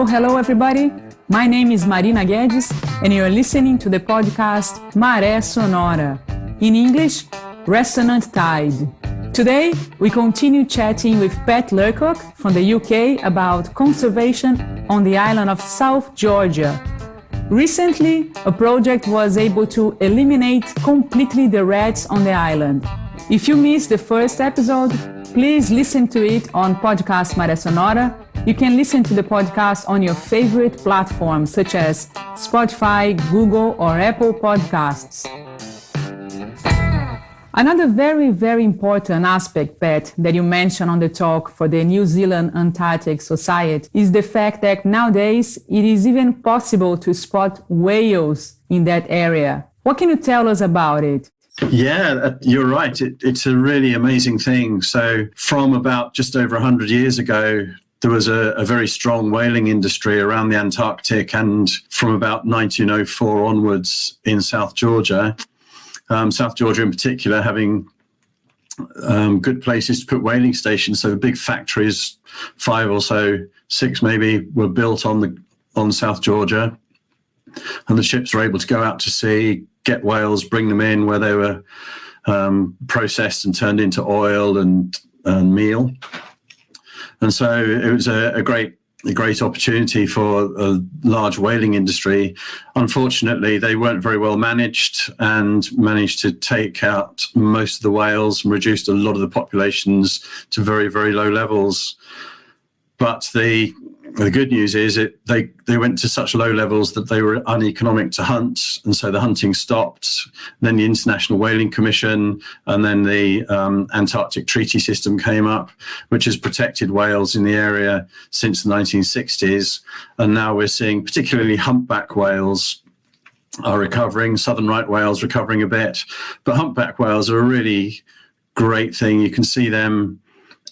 Hello everybody. My name is Marina Guedes and you're listening to the podcast Maré Sonora. In English, Resonant Tide. Today, we continue chatting with Pat Lurcock from the UK about conservation on the island of South Georgia. Recently, a project was able to eliminate completely the rats on the island. If you missed the first episode, please listen to it on podcast Maré Sonora. You can listen to the podcast on your favorite platforms such as Spotify, Google, or Apple Podcasts. Another very important aspect, Pat, that you mentioned on the talk for the New Zealand Antarctic Society is the fact that nowadays it is even possible to spot whales in that area. What can you tell us about it? Yeah, you're right. It's a really amazing thing. So from about just over 100 years ago, there was a very strong whaling industry around the Antarctic, and from about 1904 onwards in South Georgia, South Georgia in particular having good places to put whaling stations. So the big factories, 5 or so, 6 maybe, were built on South Georgia, and the ships were able to go out to sea, get whales, bring them in where they were processed and turned into oil and meal. And so it was a great opportunity for a large whaling industry. Unfortunately, they weren't very well managed and managed to take out most of the whales and reduced a lot of the populations to very, very low levels. But the good news is they went to such low levels that they were uneconomic to hunt, and so the hunting stopped. Then the International Whaling Commission and then the Antarctic Treaty System came up, which has protected whales in the area since the 1960s. And now we're seeing particularly humpback whales are recovering, southern right whales recovering a bit. But humpback whales are a really great thing. You can see them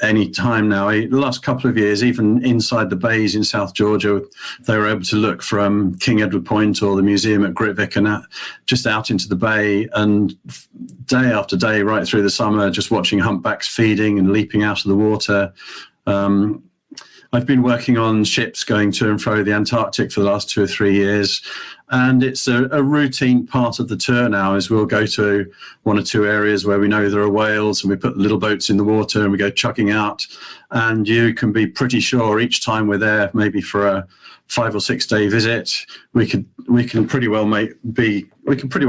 any time now. The last couple of years, even inside the bays in South Georgia, they were able to look from King Edward Point or the museum at Grytvic and just out into the bay, and day after day, right through the summer, just watching humpbacks feeding and leaping out of the water. I've been working on ships going to and fro the Antarctic for the last 2 or 3 years, and it's a routine part of the tour now. Is we'll go to 1 or 2 areas where we know there are whales, and we put little boats in the water and we go chucking out, and you can be pretty sure each time we're there, maybe for a 5 or 6 day visit, we can pretty well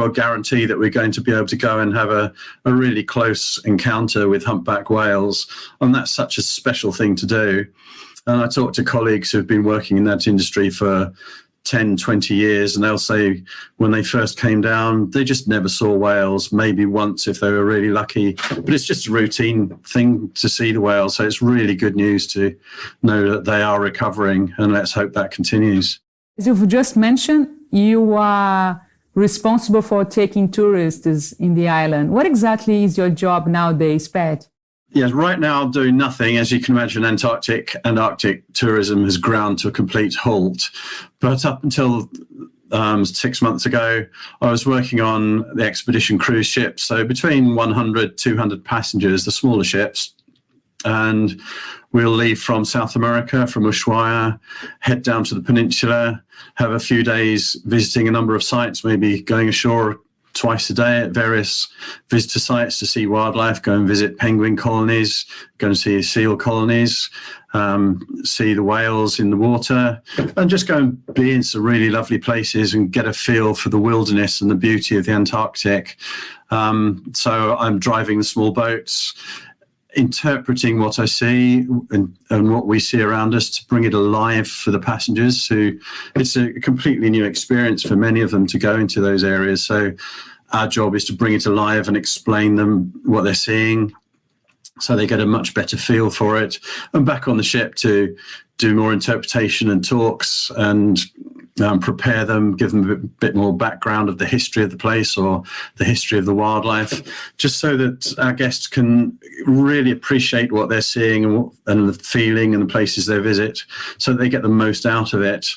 guarantee that we're going to be able to go and have a really close encounter with humpback whales, and that's such a special thing to do. And I talk to colleagues who've been working in that industry for 10, 20 years, and they'll say when they first came down, they just never saw whales, maybe once if they were really lucky. But it's just a routine thing to see the whales. So it's really good news to know that they are recovering, and let's hope that continues. As you've just mentioned, you are responsible for taking tourists in the island. What exactly is your job nowadays, Pat? Yes, right now I'm doing nothing. As you can imagine, Antarctic and Arctic tourism has ground to a complete halt. But up until 6 months ago, I was working on the expedition cruise ships, so between 100, 200 passengers, the smaller ships. And we'll leave from South America, from Ushuaia, head down to the peninsula, have a few days visiting a number of sites, maybe going ashore twice a day at various visitor sites to see wildlife, go and visit penguin colonies, go and see seal colonies, see the whales in the water, and just go and be in some really lovely places and get a feel for the wilderness and the beauty of the Antarctic. So I'm driving the small boats, interpreting what I see and what we see around us to bring it alive for the passengers. So it's a completely new experience for many of them to go into those areas. So our job is to bring it alive and explain them what they're seeing so they get a much better feel for it. And back on the ship to do more interpretation and talks and prepare them, give them a bit more background of the history of the place or the history of the wildlife, just so that our guests can really appreciate what they're seeing and the feeling and the places they visit, so that they get the most out of it.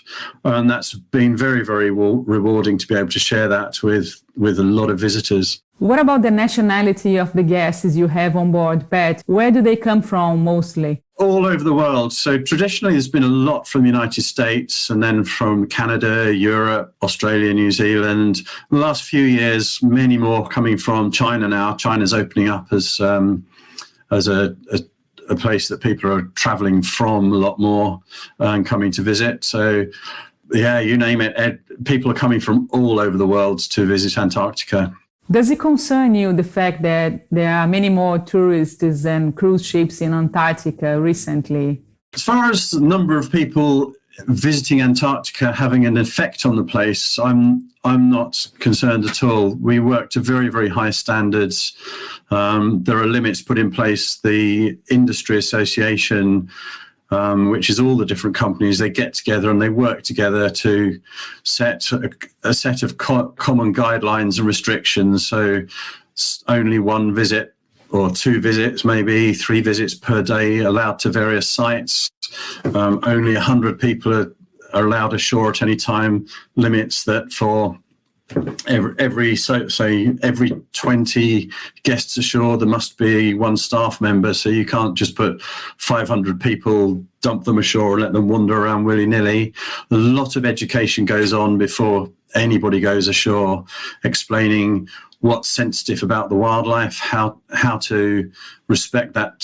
And that's been very, very rewarding to be able to share that with a lot of visitors. What about the nationality of the guests you have on board, Pat? Where do they come from mostly? All over the world. So traditionally, there's been a lot from the United States and then from Canada, Europe, Australia, New Zealand. In the last few years, many more coming from China now. China's opening up as a place that people are traveling from a lot more and coming to visit. So, yeah, you name it. People are coming from all over the world to visit Antarctica. Does it concern you, the fact that there are many more tourists and cruise ships in Antarctica recently? As far as the number of people visiting Antarctica having an effect on the place, I'm not concerned at all. We work to very, very high standards. There are limits put in place. The industry association, which is all the different companies, they get together and they work together to set a set of common guidelines and restrictions. So only one visit or 2 visits, maybe 3 visits per day allowed to various sites. Only 100 people are allowed ashore at any time. Limits that for every 20 guests ashore, there must be 1 staff member. So you can't just put 500 people, dump them ashore and let them wander around willy-nilly. A lot of education goes on before anybody goes ashore, explaining what's sensitive about the wildlife, how to respect that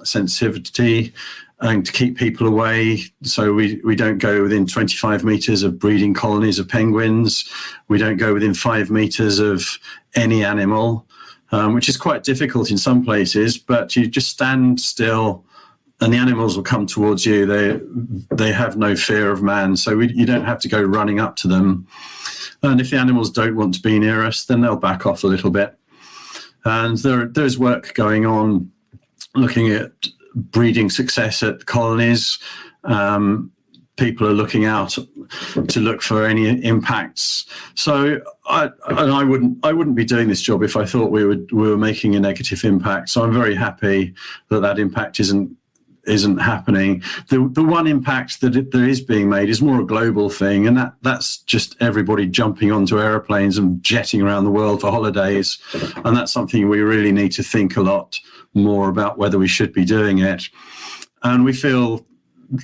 sensitivity, and to keep people away. So we don't go within 25 meters of breeding colonies of penguins. We don't go within 5 meters of any animal, which is quite difficult in some places, but you just stand still and the animals will come towards you. They have no fear of man, so you don't have to go running up to them. And if the animals don't want to be near us, then they'll back off a little bit. And there's work going on looking at breeding success at colonies. People are looking out to look for any impacts. So I wouldn't be doing this job if I thought we were making a negative impact. So I'm very happy that impact isn't happening. The one impact that there is being made is more a global thing, and that's just everybody jumping onto airplanes and jetting around the world for holidays. And that's something we really need to think a lot more about, whether we should be doing it. And we feel,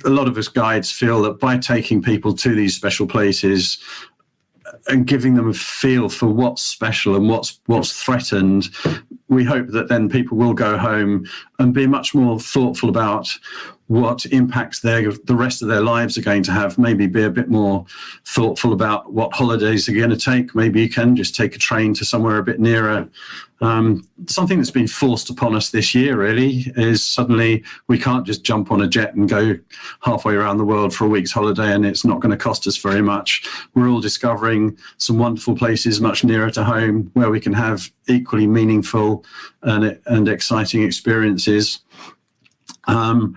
a lot of us guides feel that by taking people to these special places and giving them a feel for what's special and what's threatened, we hope that then people will go home and be much more thoughtful about what impacts the rest of their lives are going to have. Maybe be a bit more thoughtful about what holidays they're going to take. Maybe you can just take a train to somewhere a bit nearer. Something that's been forced upon us this year really is suddenly we can't just jump on a jet and go halfway around the world for a week's holiday and it's not going to cost us very much. We're all discovering some wonderful places much nearer to home where we can have equally meaningful and exciting experiences. And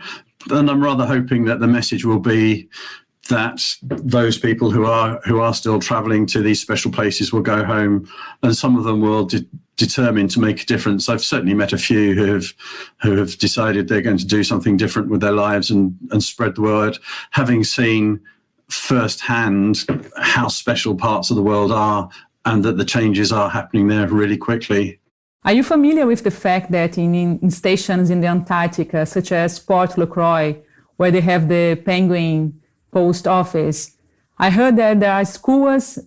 I'm rather hoping that the message will be that those people who are still travelling to these special places will go home, and some of them will determine to make a difference. I've certainly met a few who have decided they're going to do something different with their lives and spread the word, having seen firsthand how special parts of the world are and that the changes are happening there really quickly. Are you familiar with the fact that in stations in the Antarctica, such as Port LaCroix, where they have the penguin post office, I heard that there are skuas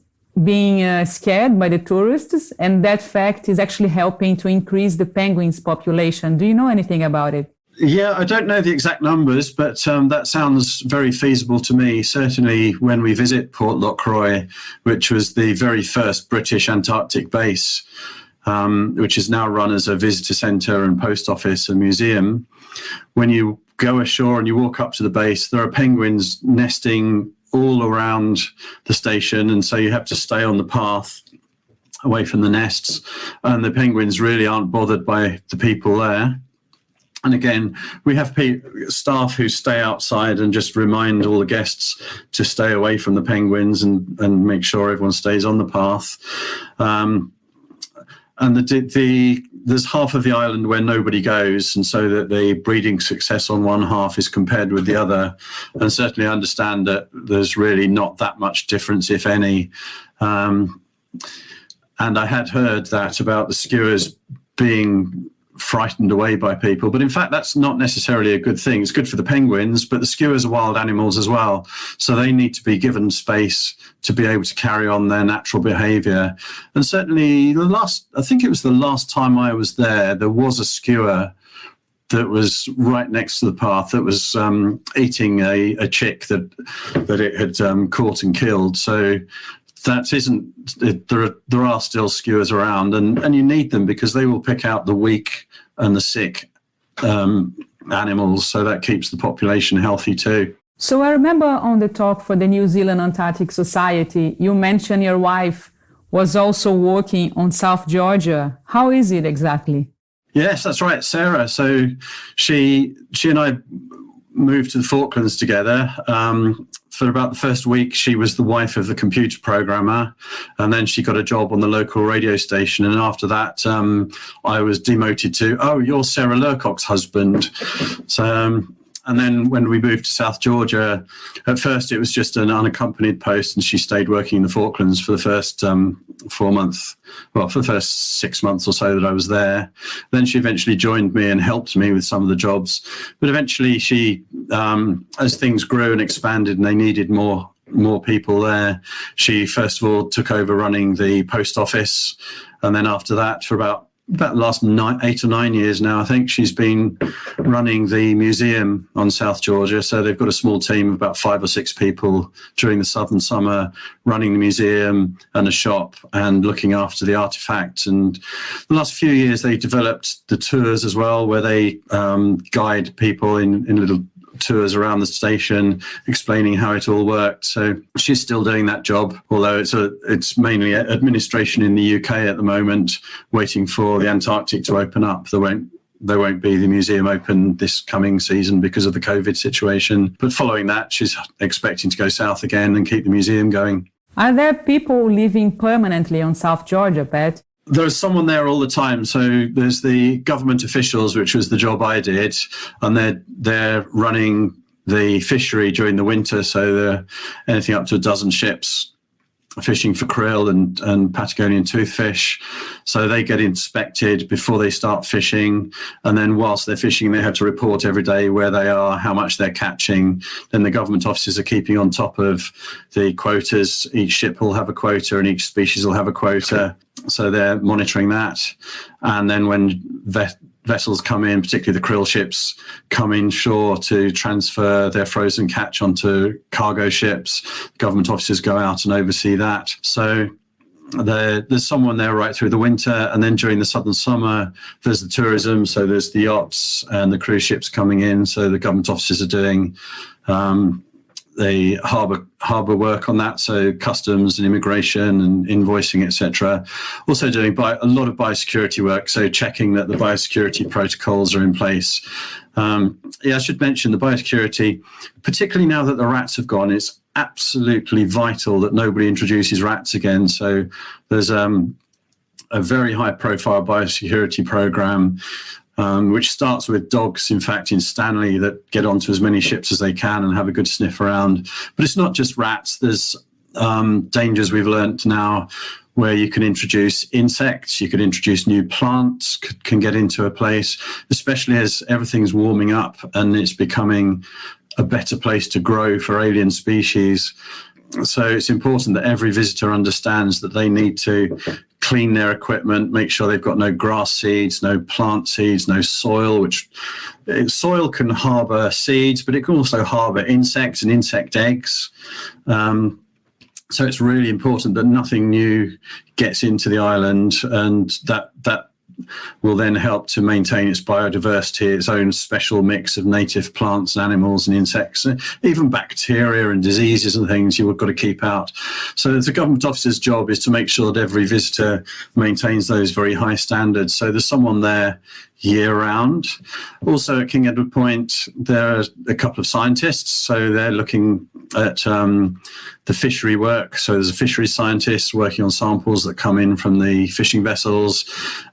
being scared by the tourists, and that fact is actually helping to increase the penguins population. Do you know anything about it? Yeah, I don't know the exact numbers, but that sounds very feasible to me. Certainly when we visit Port LaCroix, which was the very first British Antarctic base, which is now run as a visitor centre and post office and museum. When you go ashore and you walk up to the base, there are penguins nesting all around the station, and so you have to stay on the path away from the nests, and the penguins really aren't bothered by the people there. And again, we have staff who stay outside and just remind all the guests to stay away from the penguins and make sure everyone stays on the path. And there's half of the island where nobody goes, and so that the breeding success on one half is compared with the other. And certainly I understand that there's really not that much difference, if any. And I had heard that about the skuas being frightened away by people, but in fact that's not necessarily a good thing. It's good for the penguins, but the skuas are wild animals as well, so they need to be given space to be able to carry on their natural behavior. And certainly I think it was the last time I was there was a skua that was right next to the path that was eating a chick that it had caught and killed. So that isn't, there are still skuas around, and you need them because they will pick out the weak and the sick animals, so that keeps the population healthy too. So I remember on the talk for the New Zealand Antarctic Society, you mentioned your wife was also working on South Georgia. How is it exactly? Yes, that's right, Sarah. So she and I moved to the Falklands together. For about the first week, she was the wife of the computer programmer, and then she got a job on the local radio station. And after that, I was demoted to, oh, you're Sarah Lurcock's husband. So, and then when we moved to South Georgia, at first it was just an unaccompanied post, and she stayed working in the Falklands for the first 4 months, well, for the first 6 months or so that I was there. Then she eventually joined me and helped me with some of the jobs. But eventually she, as things grew and expanded and they needed more people there, she first of all took over running the post office. And then after that, for about the last 8 or 9 years now, I think, she's been running the museum on South Georgia. So they've got a small team of about 5 or 6 people during the southern summer running the museum and a shop and looking after the artifacts. And the last few years they developed the tours as well, where they guide people in little tours around the station, explaining how it all worked. So she's still doing that job, although it's mainly administration in the UK at the moment, waiting for the Antarctic to open up. There won't be the museum open this coming season because of the COVID situation. But following that, she's expecting to go south again and keep the museum going. Are there people living permanently on South Georgia, Pat? There's someone there all the time. So there's the government officials, which was the job I did, and they're running the fishery during the winter. So there are anything up to a dozen ships fishing for krill and Patagonian toothfish. So they get inspected before they start fishing. And then whilst they're fishing, they have to report every day where they are, how much they're catching. Then the government officers are keeping on top of the quotas. Each ship will have a quota and each species will have a quota. So they're monitoring that. And then when vessels come in, particularly the krill ships, come inshore to transfer their frozen catch onto cargo ships, government officers go out and oversee that. So there's someone there right through the winter, and then during the southern summer there's the tourism, so there's the yachts and the cruise ships coming in, so the government officers are doing the harbour work on that, so customs and immigration and invoicing, etc. Also doing a lot of biosecurity work, so checking that the biosecurity protocols are in place. I should mention the biosecurity, particularly now that the rats have gone, it's absolutely vital that nobody introduces rats again. So there's a very high profile biosecurity program, which starts with dogs, in fact, in Stanley, that get onto as many ships as they can and have a good sniff around. But it's not just rats. There's dangers we've learnt now where you can introduce insects, you can introduce new plants, can get into a place, especially as everything's warming up and it's becoming a better place to grow for alien species. So it's important that every visitor understands that they need to clean their equipment, make sure they've got no grass seeds, no plant seeds, no soil, which soil can harbour seeds, but it can also harbour insects and insect eggs. So it's really important that nothing new gets into the island, and that will then help to maintain its biodiversity, its own special mix of native plants and animals and insects, even bacteria and diseases and things you've got to keep out. So the government officer's job is to make sure that every visitor maintains those very high standards. So there's someone there year round. Also at King Edward Point, there are a couple of scientists, so they're looking at the fishery work. So there's a fishery scientist working on samples that come in from the fishing vessels,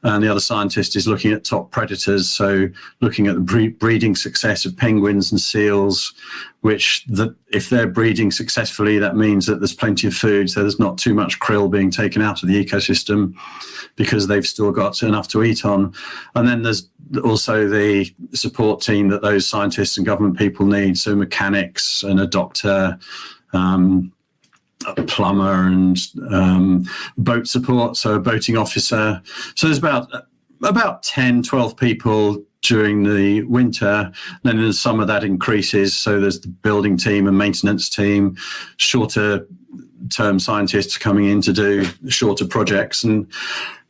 and the other scientist is looking at top predators, so looking at the breeding success of penguins and seals, if they're breeding successfully, that means that there's plenty of food, so there's not too much krill being taken out of the ecosystem because they've still got enough to eat on. And then there's also the support team that those scientists and government people need, so mechanics and a doctor, a plumber, and boat support, so a boating officer. So there's about 10, 12 people during the winter. Then in the summer that increases, so there's the building team and maintenance team, shorter term scientists coming in to do shorter projects, and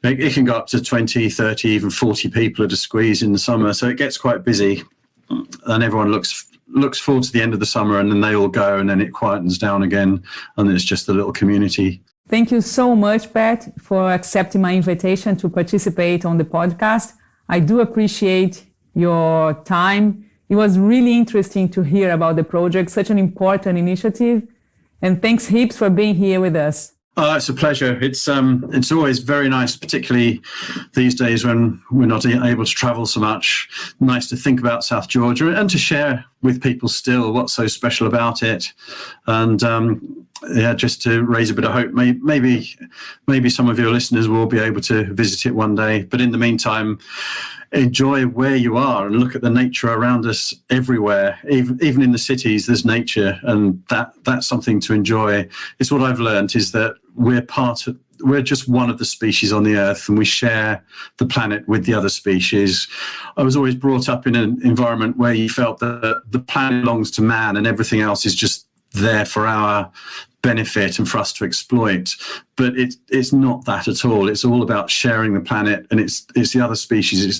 it can go up to 20, 30, even 40 people at a squeeze in the summer. So it gets quite busy, and everyone looks forward to the end of the summer, and then they all go, and then it quietens down again, and it's just a little community. Thank you so much, Pat, for accepting my invitation to participate on the podcast. I do appreciate your time. It was really interesting to hear about the project, such an important initiative. And thanks heaps for being here with us. Oh, it's a pleasure. It's always very nice, particularly these days when we're not able to travel so much. Nice to think about South Georgia and to share with people still what's so special about it. And just to raise a bit of hope. Maybe some of your listeners will be able to visit it one day. But in the meantime, enjoy where you are and look at the nature around us everywhere. Even in the cities, there's nature, and that's something to enjoy. It's what I've learned, is that we're just one of the species on the earth, and we share the planet with the other species. I was always brought up in an environment where you felt that the planet belongs to man and everything else is just there for our benefit and for us to exploit. But it's not that at all. It's all about sharing the planet, and it's the other species, it's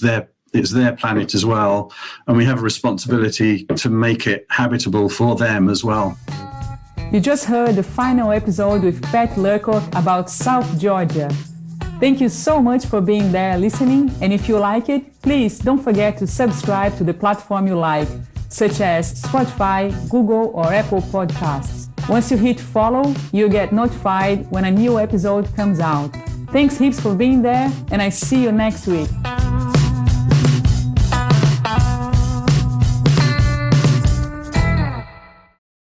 their planet as well, and we have a responsibility to make it habitable for them as well. You just heard the final episode with Pat Lurcock about South Georgia. Thank you so much for being there listening, and if you like it, please don't forget to subscribe to the platform you like, such as Spotify, Google, or Apple Podcasts. Once you hit follow, you'll get notified when a new episode comes out. Thanks heaps for being there, and I see you next week.